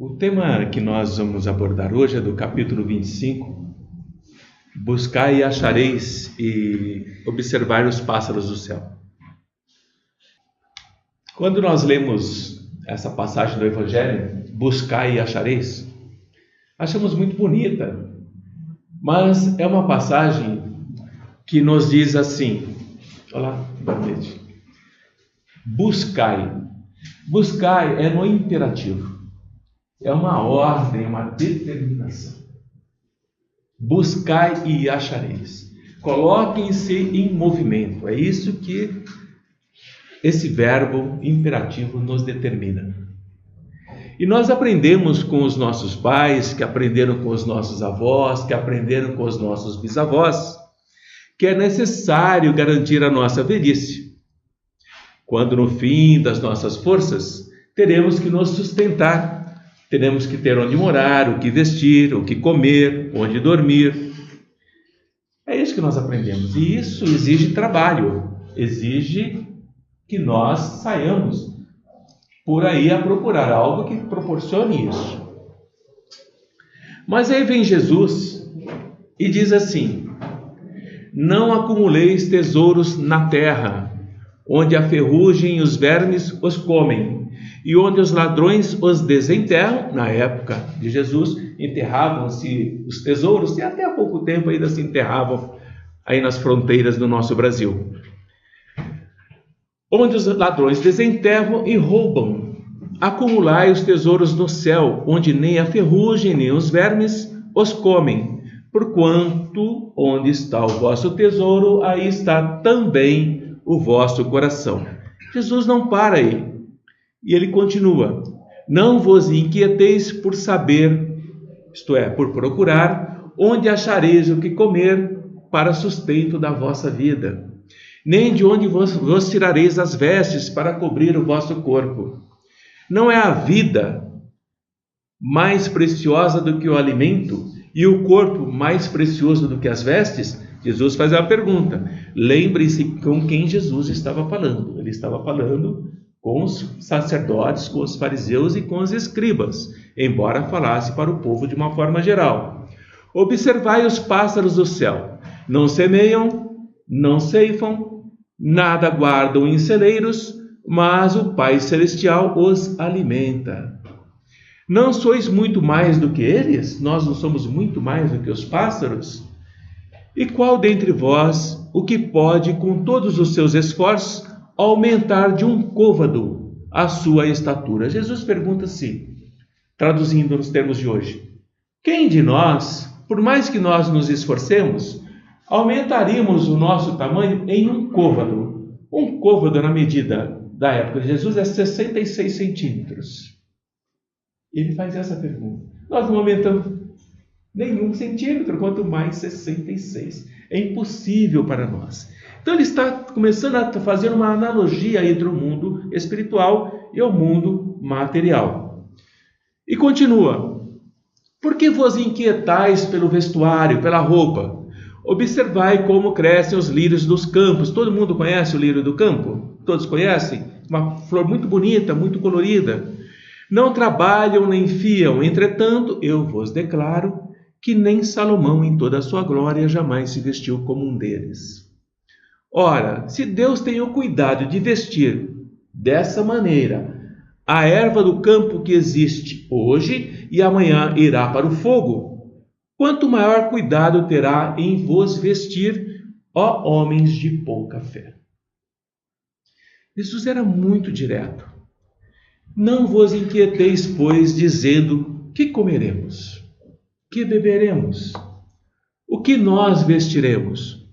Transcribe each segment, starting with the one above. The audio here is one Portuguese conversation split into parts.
O tema que nós vamos abordar hoje é do capítulo 25. Buscai e achareis, e observar os pássaros do céu. Quando nós lemos essa passagem do Evangelho, buscai e achareis, achamos muito bonita, mas é uma passagem que nos diz assim: olá, boa noite. Buscai. Buscai é no imperativo. É uma ordem, uma determinação. Buscai e achareis. Coloquem-se em movimento. É isso que esse verbo imperativo nos determina. E nós aprendemos com os nossos pais, que aprenderam com os nossos avós, que aprenderam com os nossos bisavós, que é necessário garantir a nossa velhice. Quando no fim das nossas forças, teremos que nos sustentar. Teremos que ter onde morar, o que vestir, o que comer, onde dormir. É isso que nós aprendemos. E isso exige trabalho. Exige que nós saiamos por aí a procurar algo que proporcione isso. Mas aí vem Jesus e diz assim: não acumuleis tesouros na terra, onde a ferrugem e os vermes os comem, e onde os ladrões os desenterram. Na época de Jesus, enterravam-se os tesouros, e até há pouco tempo ainda se enterravam aí nas fronteiras do nosso Brasil. Onde os ladrões desenterram e roubam. Acumulai os tesouros no céu, onde nem a ferrugem nem os vermes os comem, porquanto onde está o vosso tesouro, aí está também o vosso coração. Jesus não para aí. E ele continua: não vos inquieteis por saber, isto é, por procurar, onde achareis o que comer para sustento da vossa vida, nem de onde vos tirareis as vestes para cobrir o vosso corpo. Não é a vida mais preciosa do que o alimento, e o corpo mais precioso do que as vestes? Jesus faz uma pergunta. Lembre-se com quem Jesus estava falando. Ele estava falando com os sacerdotes, com os fariseus e com os escribas, embora falasse para o povo de uma forma geral. Observai os pássaros do céu. Não semeiam, não ceifam, nada guardam em celeiros, mas o Pai Celestial os alimenta. Não sois muito mais do que eles? Nós não somos muito mais do que os pássaros? E qual dentre vós o que pode, com todos os seus esforços, aumentar de um côvado a sua estatura? Jesus pergunta assim, traduzindo nos termos de hoje: quem de nós, por mais que nós nos esforcemos, aumentaríamos o nosso tamanho em um côvado? Um côvado, na medida da época de Jesus, é 66 centímetros. Ele faz essa pergunta. Nós não aumentamos nenhum centímetro, quanto mais 66. É impossível para nós. Então ele está começando a fazer uma analogia entre o mundo espiritual e o mundo material. E continua: por que vos inquietais pelo vestuário, pela roupa? Observai como crescem os lírios dos campos. Todo mundo conhece o lírio do campo? Todos conhecem? Uma flor muito bonita, muito colorida. Não trabalham nem fiam, entretanto, eu vos declaro que nem Salomão em toda a sua glória jamais se vestiu como um deles. Ora, se Deus tem o cuidado de vestir dessa maneira a erva do campo que existe hoje e amanhã irá para o fogo, quanto maior cuidado terá em vos vestir, ó homens de pouca fé. Jesus era muito direto. Não vos inquieteis, pois, dizendo: que comeremos? Que beberemos? O que nós vestiremos?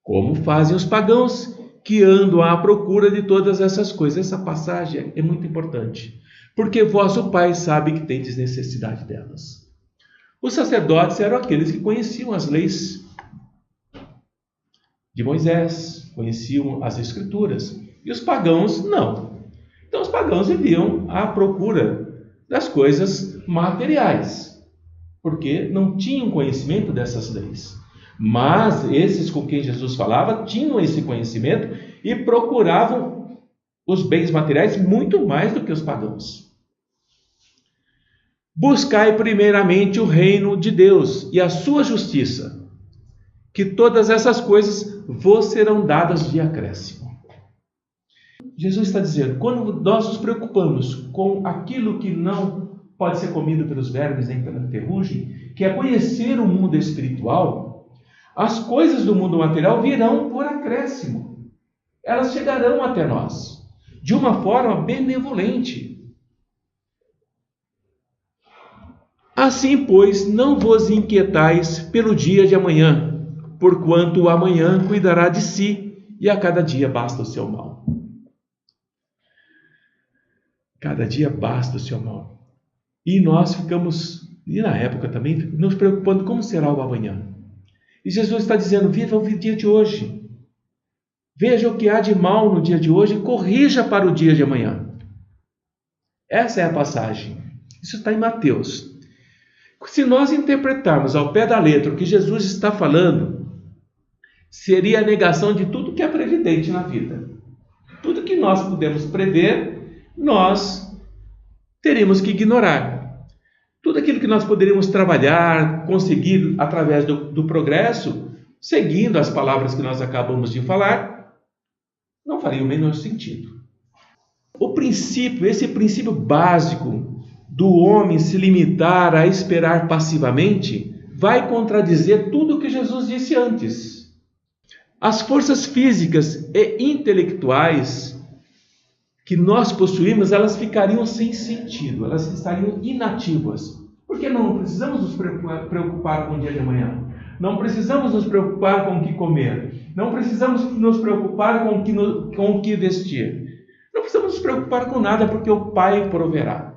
Como fazem os pagãos, que andam à procura de todas essas coisas. Essa passagem é muito importante, porque vosso Pai sabe que tendes necessidade delas. Os sacerdotes eram aqueles que conheciam as leis de Moisés, conheciam as Escrituras, e os pagãos não. Então os pagãos viviam à procura das coisas materiais, porque não tinham conhecimento dessas leis. Mas esses com quem Jesus falava tinham esse conhecimento e procuravam os bens materiais muito mais do que os pagãos. Buscai primeiramente o reino de Deus e a sua justiça, que todas essas coisas vos serão dadas de acréscimo. Jesus está dizendo, quando nós nos preocupamos com aquilo que não pode ser comido pelos vermes nem pela ferrugem, que é conhecer o mundo espiritual, as coisas do mundo material virão por acréscimo. Elas chegarão até nós, de uma forma benevolente. Assim, pois, não vos inquietais pelo dia de amanhã, porquanto o amanhã cuidará de si, e a cada dia basta o seu mal. Cada dia basta o seu mal. E nós ficamos, e na época também, nos preocupando como será o amanhã. E Jesus está dizendo, viva o dia de hoje. Veja o que há de mal no dia de hoje e corrija para o dia de amanhã. Essa é a passagem. Isso está em Mateus. Se nós interpretarmos ao pé da letra o que Jesus está falando, seria a negação de tudo que é previdente na vida. Tudo que nós podemos prever, nós teríamos que ignorar. Tudo aquilo que nós poderíamos trabalhar, conseguir através do progresso, seguindo as palavras que nós acabamos de falar, não faria o menor sentido. Esse princípio básico do homem se limitar a esperar passivamente, vai contradizer tudo o que Jesus disse antes. As forças físicas e intelectuais que nós possuímos, elas ficariam sem sentido, elas estariam inativas. Porque não precisamos nos preocupar com o dia de amanhã. Não precisamos nos preocupar com o que comer. Não precisamos nos preocupar com o que vestir. Não precisamos nos preocupar com nada, porque o Pai proverá.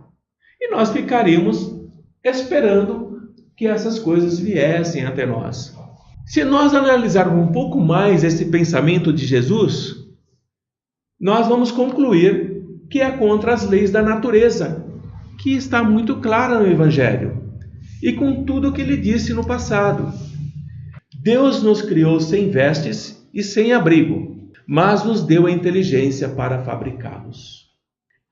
E nós ficaríamos esperando que essas coisas viessem até nós. Se nós analisarmos um pouco mais esse pensamento de Jesus, nós vamos concluir que é contra as leis da natureza, que está muito clara no Evangelho, e com tudo o que ele disse no passado. Deus nos criou sem vestes e sem abrigo, mas nos deu a inteligência para fabricá-los.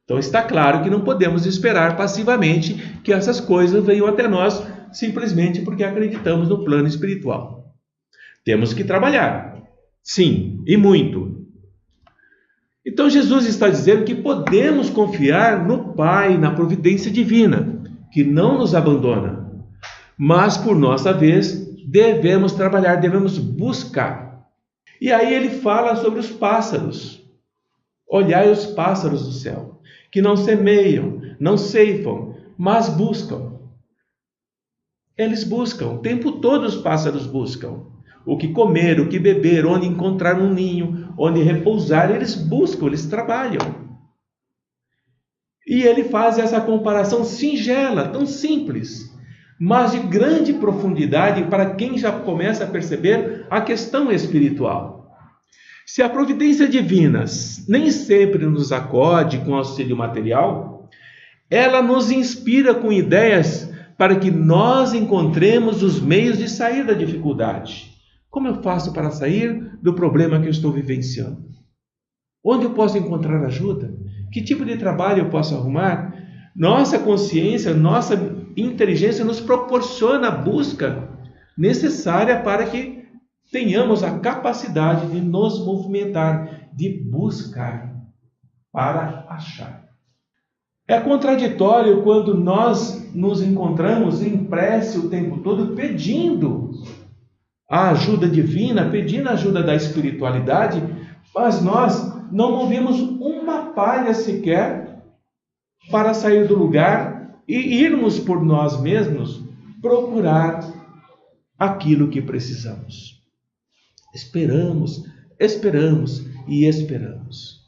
Então está claro que não podemos esperar passivamente que essas coisas venham até nós simplesmente porque acreditamos no plano espiritual. Temos que trabalhar, sim, e muito. Então Jesus está dizendo que podemos confiar no Pai, na providência divina, que não nos abandona. Mas por nossa vez, devemos trabalhar, devemos buscar. E aí ele fala sobre os pássaros. Olhai os pássaros do céu, que não semeiam, não ceifam, mas buscam. Eles buscam, o tempo todo os pássaros buscam. O que comer, o que beber, onde encontrar um ninho, onde repousar, eles buscam, eles trabalham. E ele faz essa comparação singela, tão simples, mas de grande profundidade para quem já começa a perceber a questão espiritual. Se a providência divina nem sempre nos acode com auxílio material, ela nos inspira com ideias para que nós encontremos os meios de sair da dificuldade. Como eu faço para sair do problema que eu estou vivenciando? Onde eu posso encontrar ajuda? Que tipo de trabalho eu posso arrumar? Nossa consciência, nossa inteligência nos proporciona a busca necessária para que tenhamos a capacidade de nos movimentar, de buscar para achar. É contraditório quando nós nos encontramos em prece o tempo todo pedindo a ajuda divina, pedindo a ajuda da espiritualidade, mas nós não movemos uma palha sequer para sair do lugar e irmos por nós mesmos procurar aquilo que precisamos. Esperamos, esperamos e esperamos.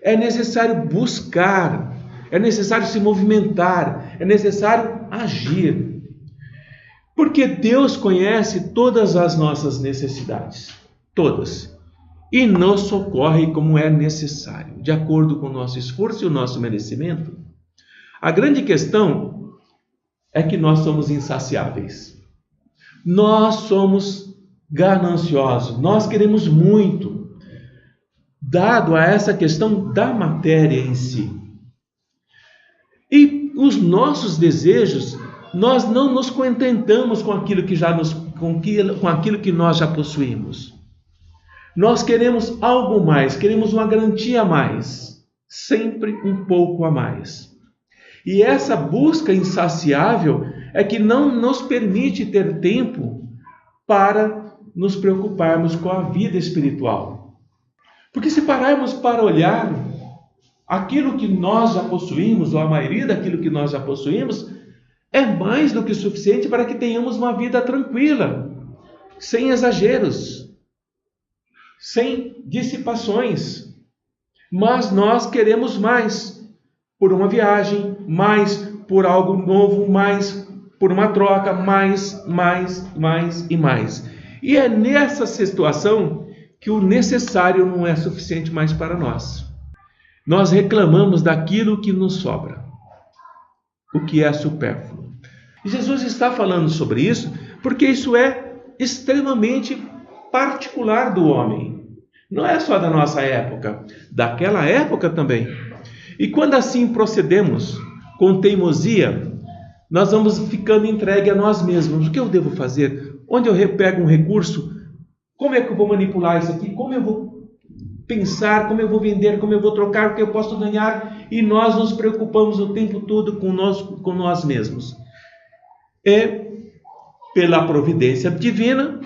É necessário buscar, é necessário se movimentar, é necessário agir. Porque Deus conhece todas as nossas necessidades, todas, e nos socorre como é necessário, de acordo com o nosso esforço e o nosso merecimento. A grande questão é que nós somos insaciáveis. Nós somos gananciosos, nós queremos muito, dado a essa questão da matéria em si. E os nossos desejos, nós não nos contentamos com aquilo que nós já possuímos. Nós queremos algo mais, queremos uma garantia a mais, sempre um pouco a mais. E essa busca insaciável é que não nos permite ter tempo para nos preocuparmos com a vida espiritual. Porque se pararmos para olhar aquilo que nós já possuímos, ou a maioria daquilo que nós já possuímos, é mais do que suficiente para que tenhamos uma vida tranquila, sem exageros, sem dissipações. Mas nós queremos mais por uma viagem, mais por algo novo, mais por uma troca, mais e mais. E é nessa situação que o necessário não é suficiente mais para nós. Nós reclamamos daquilo que nos sobra, o que é supérfluo. E Jesus está falando sobre isso porque isso é extremamente particular do homem. Não é só da nossa época, daquela época também. E quando assim procedemos com teimosia, nós vamos ficando entregue a nós mesmos. O que eu devo fazer? Onde eu pego um recurso? Como é que eu vou manipular isso aqui? Como eu vou pensar? Como eu vou vender? Como eu vou trocar? O que eu posso ganhar? E nós nos preocupamos o tempo todo com nós mesmos. E, pela providência divina,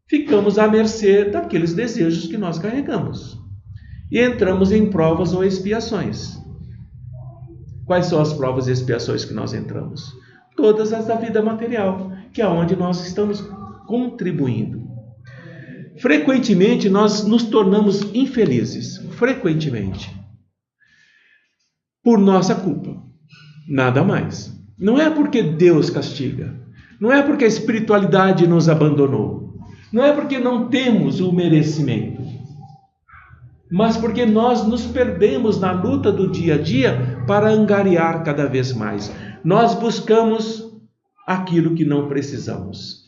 ficamos à mercê daqueles desejos que nós carregamos. E entramos em provas ou expiações. Quais são as provas e expiações que nós entramos? Todas as da vida material, que é onde nós estamos contribuindo. Frequentemente nós nos tornamos infelizes, frequentemente, por nossa culpa, nada mais. Não é porque Deus castiga, não é porque a espiritualidade nos abandonou, não é porque não temos o merecimento, mas porque nós nos perdemos na luta do dia a dia para angariar cada vez mais. Nós buscamos aquilo que não precisamos.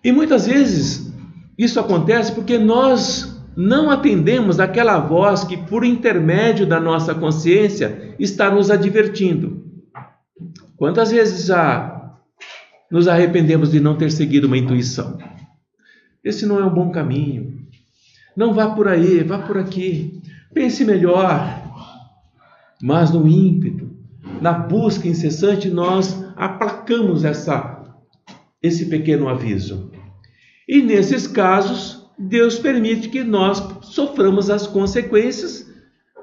E muitas vezes isso acontece porque nós não atendemos àquela voz que, por intermédio da nossa consciência, está nos advertindo. Quantas vezes já nos arrependemos de não ter seguido uma intuição? Esse não é um bom caminho. Não vá por aí, vá por aqui. Pense melhor. Mas no ímpeto, na busca incessante, nós aplacamos esse pequeno aviso. E nesses casos, Deus permite que nós soframos as consequências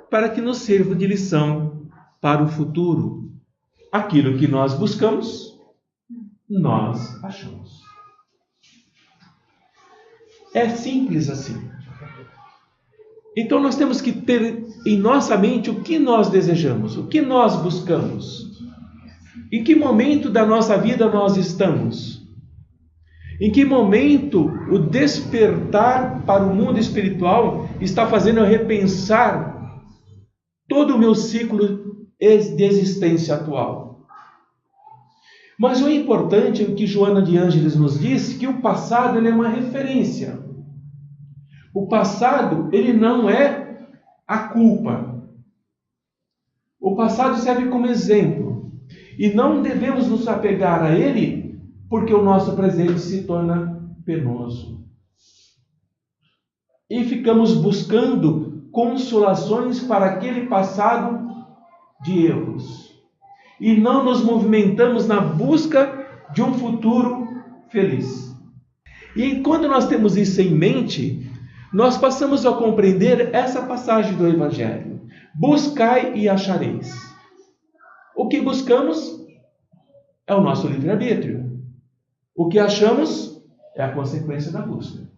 para que nos sirva de lição para o futuro. Aquilo que nós buscamos, nós achamos. É simples assim. Então nós temos que ter em nossa mente o que nós desejamos, o que nós buscamos. Em que momento da nossa vida nós estamos? Em que momento o despertar para o mundo espiritual está fazendo eu repensar todo o meu ciclo de existência atual? Mas o importante é o que Joana de Ângeles nos diz, que o passado ele é uma referência. O passado ele não é a culpa. O passado serve como exemplo. E não devemos nos apegar a ele porque o nosso presente se torna penoso. E ficamos buscando consolações para aquele passado de erros. E não nos movimentamos na busca de um futuro feliz. E quando nós temos isso em mente, nós passamos a compreender essa passagem do Evangelho. Buscai e achareis. O que buscamos é o nosso livre-arbítrio. O que achamos é a consequência da busca.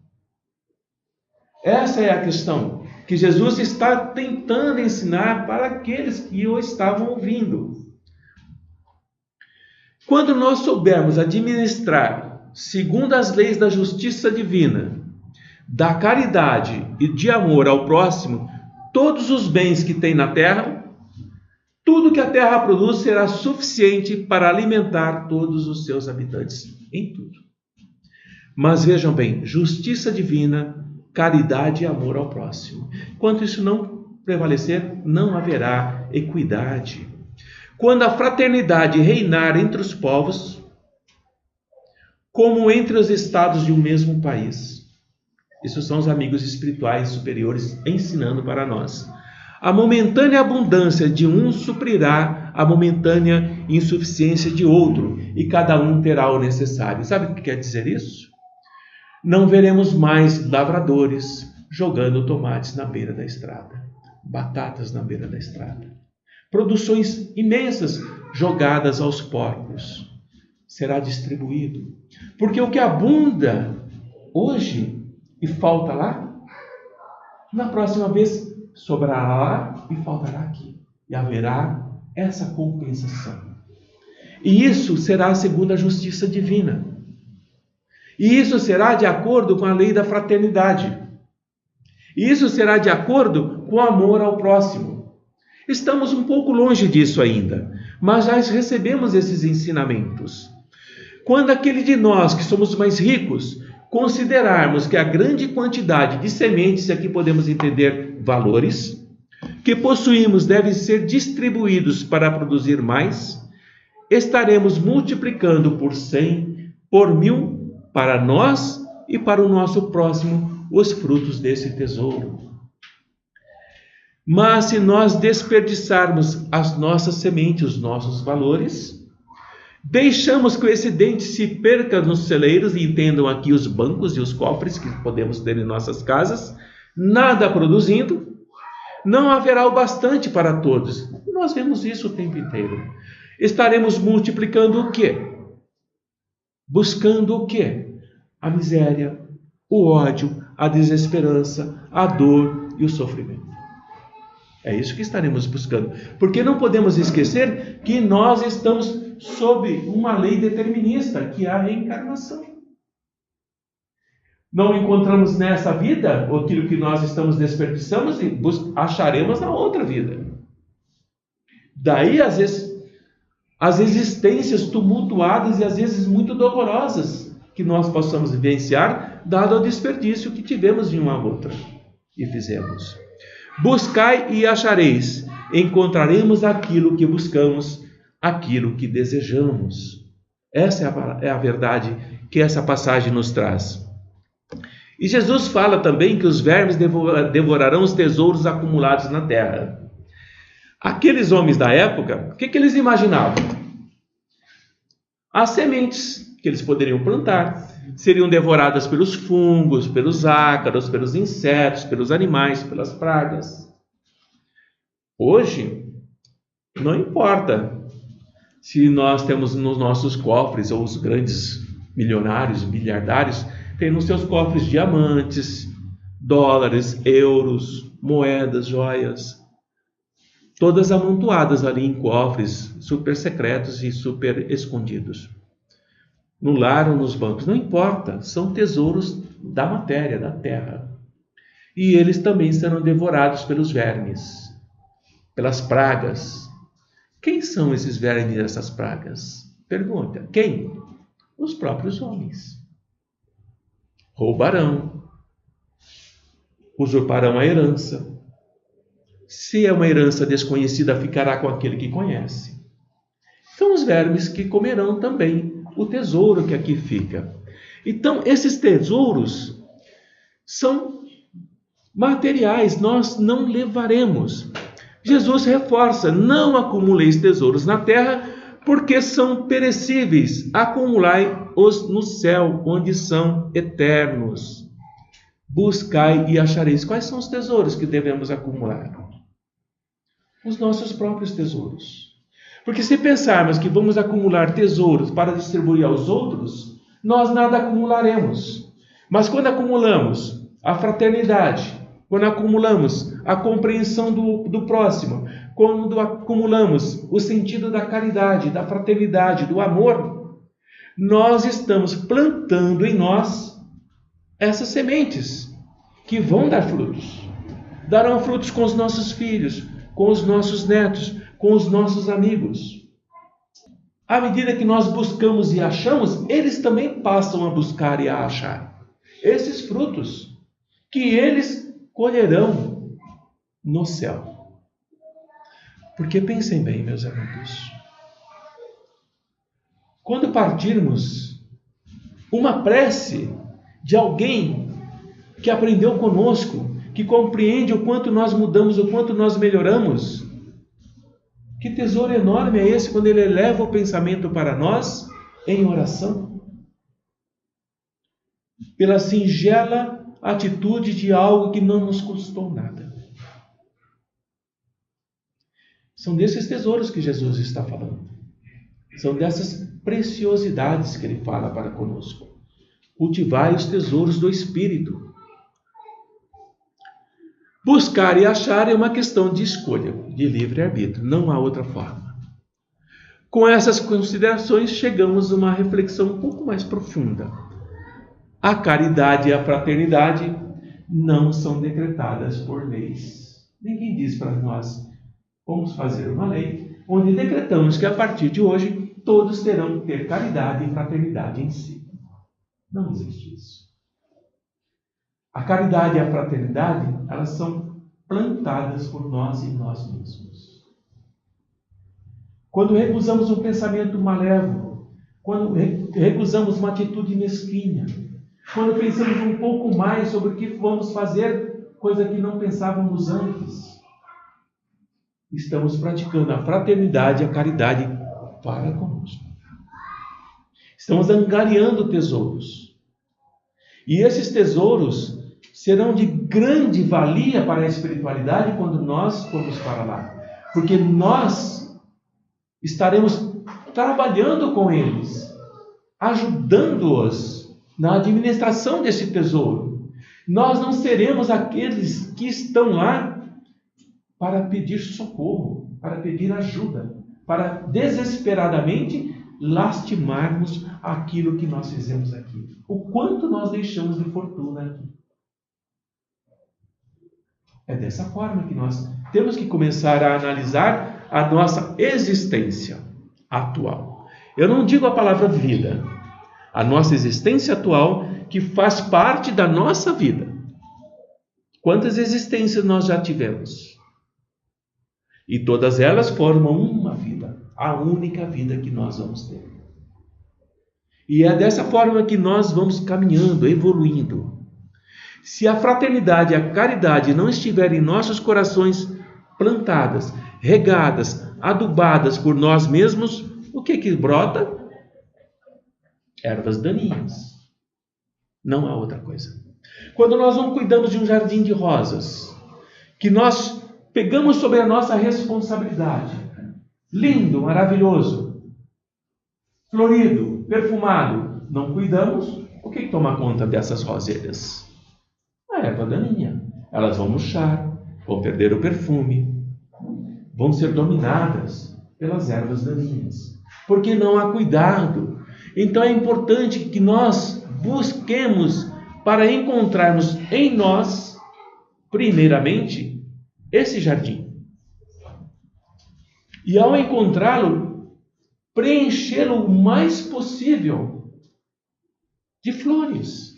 Essa é a questão que Jesus está tentando ensinar para aqueles que o estavam ouvindo. Quando nós soubermos administrar, segundo as leis da justiça divina, da caridade e de amor ao próximo, todos os bens que tem na terra, tudo que a terra produz será suficiente para alimentar todos os seus habitantes, em tudo. Mas vejam bem, justiça divina, caridade e amor ao próximo. Enquanto isso não prevalecer, não haverá equidade. quando a fraternidade reinar entre os povos, como entre os estados de um mesmo país. Isso são os amigos espirituais superiores ensinando para nós. A momentânea abundância de um suprirá a momentânea insuficiência de outro, e cada um terá o necessário. Sabe o que quer dizer isso? Não veremos mais lavradores jogando tomates na beira da estrada, batatas na beira da estrada, produções imensas jogadas aos porcos. Será distribuído, porque o que abunda hoje e falta lá, na próxima vez sobrará lá e faltará aqui, e haverá essa compensação. E isso será segundo a justiça divina. E isso será de acordo com a lei da fraternidade. E isso será de acordo com o amor ao próximo. Estamos um pouco longe disso ainda, mas já recebemos esses ensinamentos. Quando aquele de nós que somos mais ricos considerarmos que a grande quantidade de sementes, aqui podemos entender valores, que possuímos devem ser distribuídos para produzir mais, estaremos multiplicando por 100, por 1000, para nós e para o nosso próximo, os frutos desse tesouro. Mas se nós desperdiçarmos as nossas sementes, os nossos valores, deixamos que o excedente se perca nos celeiros, e entendam aqui os bancos e os cofres que podemos ter em nossas casas, nada produzindo, não haverá o bastante para todos. Nós vemos isso o tempo inteiro. Estaremos multiplicando o quê? Buscando o quê? A miséria, o ódio, a desesperança, a dor e o sofrimento. É isso que estaremos buscando. Porque não podemos esquecer que nós estamos sob uma lei determinista, que é a reencarnação. Não encontramos nessa vida aquilo que nós estamos desperdiçando e acharemos na outra vida. Daí, às vezes, as existências tumultuadas e às vezes muito dolorosas que nós possamos vivenciar, dado o desperdício que tivemos de uma outra e fizemos. Buscai e achareis, encontraremos aquilo que buscamos, aquilo que desejamos. Essa é a verdade que essa passagem nos traz. E Jesus fala também que os vermes devorarão os tesouros acumulados na terra. Aqueles homens da época, o que eles imaginavam? As sementes que eles poderiam plantar seriam devoradas pelos fungos, pelos ácaros, pelos insetos, pelos animais, pelas pragas. Hoje, não importa se nós temos nos nossos cofres, ou os grandes milionários, bilhardários, têm nos seus cofres diamantes, dólares, euros, moedas, joias, todas amontoadas ali em cofres super secretos e super escondidos. No lar ou nos bancos, não importa, são tesouros da matéria, da terra. E eles também serão devorados pelos vermes, pelas pragas. Quem são esses vermes e essas pragas? Pergunta, quem? Os próprios homens. Roubarão, usurparão a herança. Se é uma herança desconhecida, ficará com aquele que conhece. São os vermes que comerão também o tesouro que aqui fica. Então, esses tesouros são materiais, nós não levaremos. Jesus reforça, não acumuleis tesouros na terra, porque são perecíveis, acumulai-os no céu, onde são eternos. Buscai e achareis. Quais são os tesouros que devemos acumular? Os nossos próprios tesouros. Porque se pensarmos que vamos acumular tesouros para distribuir aos outros, nós nada acumularemos. Mas quando acumulamos a fraternidade, quando acumulamos a compreensão do próximo, quando acumulamos o sentido da caridade, da fraternidade, do amor, nós estamos plantando em nós essas sementes que vão dar frutos. Darão frutos com os nossos filhos, com os nossos netos, com os nossos amigos. À medida que nós buscamos e achamos, eles também passam a buscar e a achar esses frutos que eles colherão no céu. Porque pensem bem, meus amigos, quando partirmos, uma prece de alguém que aprendeu conosco, que compreende o quanto nós mudamos, o quanto nós melhoramos, que tesouro enorme é esse quando ele eleva o pensamento para nós em oração, pela singela atitude de algo que não nos custou nada. São desses tesouros que Jesus está falando. São dessas preciosidades que ele fala para conosco. Cultivai os tesouros do Espírito. Buscar e achar é uma questão de escolha, de livre-arbítrio. Não há outra forma. Com essas considerações, chegamos a uma reflexão um pouco mais profunda. A caridade e a fraternidade não são decretadas por leis. Ninguém diz para nós, vamos fazer uma lei onde decretamos que a partir de hoje todos terão que ter caridade e fraternidade em si. Não existe isso. A caridade e a fraternidade, elas são plantadas por nós em nós mesmos. Quando recusamos um pensamento malévolo, quando recusamos uma atitude mesquinha, quando pensamos um pouco mais sobre o que vamos fazer, coisa que não pensávamos antes, estamos praticando a fraternidade e a caridade para conosco. Estamos angariando tesouros. E esses tesouros serão de grande valia para a espiritualidade quando nós formos para lá. Porque nós estaremos trabalhando com eles, ajudando-os na administração desse tesouro. Nós não seremos aqueles que estão lá para pedir socorro, para pedir ajuda, para desesperadamente lastimarmos aquilo que nós fizemos aqui. O quanto nós deixamos de fortuna aqui. É dessa forma que nós temos que começar a analisar a nossa existência atual. Eu não digo a palavra vida. A nossa existência atual, que faz parte da nossa vida. Quantas existências nós já tivemos? E todas elas formam uma vida, a única vida que nós vamos ter. E é dessa forma que nós vamos caminhando, evoluindo. Se a fraternidade e a caridade não estiverem em nossos corações plantadas, regadas, adubadas por nós mesmos, o que brota? Ervas daninhas. Não há outra coisa. Quando nós não cuidamos de um jardim de rosas, que nós pegamos sobre a nossa responsabilidade, lindo, maravilhoso, florido, perfumado, não cuidamos, o que toma conta dessas roselhas? A erva daninha. Elas vão murchar, vão perder o perfume, vão ser dominadas pelas ervas daninhas, porque não há cuidado. Então é importante que nós busquemos para encontrarmos em nós, primeiramente, esse jardim. E ao encontrá-lo, preenchê-lo o mais possível de flores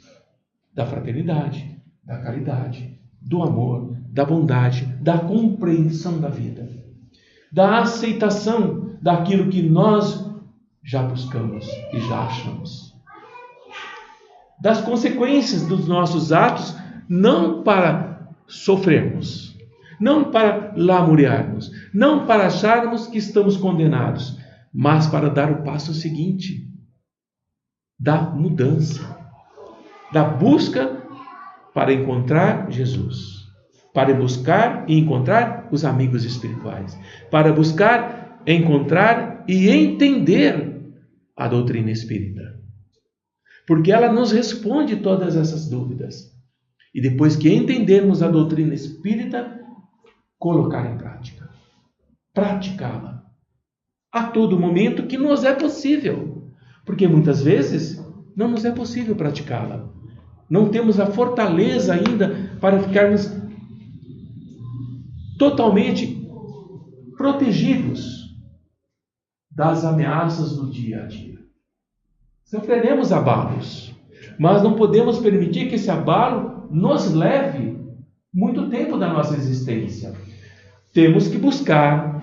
da fraternidade, da caridade, do amor, da bondade, da compreensão da vida, da aceitação daquilo que nós já buscamos e já achamos. Das consequências dos nossos atos, não para sofrermos, não para lamuriarmos, não para acharmos que estamos condenados, mas para dar o passo seguinte, da mudança, da busca para encontrar Jesus, para buscar e encontrar os amigos espirituais, para buscar, encontrar e entender a doutrina espírita. Porque ela nos responde todas essas dúvidas. E depois que entendermos a doutrina espírita, colocar em prática. Praticá-la. A todo momento que nos é possível. Porque muitas vezes não nos é possível praticá-la. Não temos a fortaleza ainda para ficarmos totalmente protegidos das ameaças do dia a dia. Sofreremos abalos, mas não podemos permitir que esse abalo nos leve muito tempo da nossa existência. Temos que buscar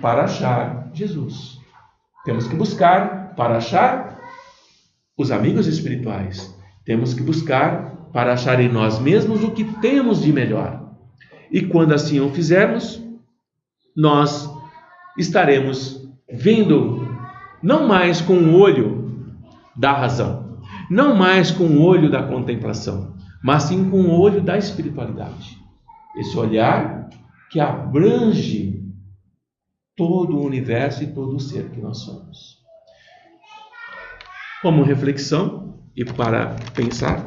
para achar Jesus. Temos que buscar para achar os amigos espirituais. Temos que buscar para achar em nós mesmos o que temos de melhor. E quando assim o fizermos, nós estaremos vendo não mais com o olho da razão, não mais com o olho da contemplação, mas sim com o olho da espiritualidade. Esse olhar que abrange todo o universo e todo o ser que nós somos. Como reflexão e para pensar,